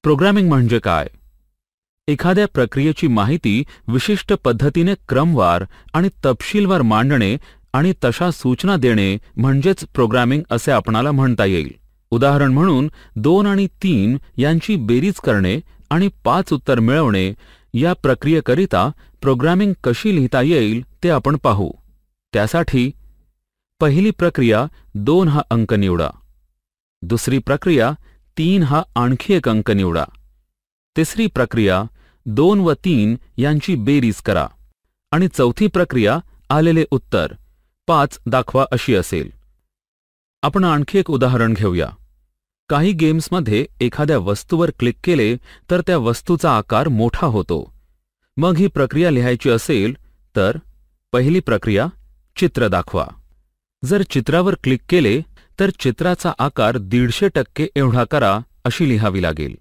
Programming म्हणजे काय? एखाद्या प्रक्रियेची माहिती विशिष्ट पद्धतीने क्रमवार आणि तपशीलवार मांडणे आणि तशा सूचना देणे म्हणजेच प्रोग्रामिंग असे आपणाला म्हणता येईल. उदाहरण म्हणून 2 आणि 3 यांची बेरीज करणे आणि 5 उत्तर मिळवणे या प्रक्रियेकरिता प्रोग्रामिंग कशी लिहिता येईल ते आपण पाहू. त्यासाठी पहिली प्रक्रिया 2 हा अंक निवडा. दुसरी प्रक्रिया 3 हा आणखी एक अंक निवडा. तिसरी प्रक्रिया 2 व 3 यांची बेरीज करा आणि चौथी प्रक्रिया आलेले उत्तर 5 दाखवा अशी असेल. आपण आणखी एक उदाहरण घेऊया. काही गेम्समध्ये एखाद्या वस्तूवर क्लिक केले तर त्या वस्तूचा आकार मोठा होतो. मग ही प्रक्रिया लिहायची असेल तर पहिली प्रक्रिया चित्र दाखवा. जर चित्रावर क्लिक केले तर चित्राचा आकार 150% एवढा करा अशी लिहावी लागेल.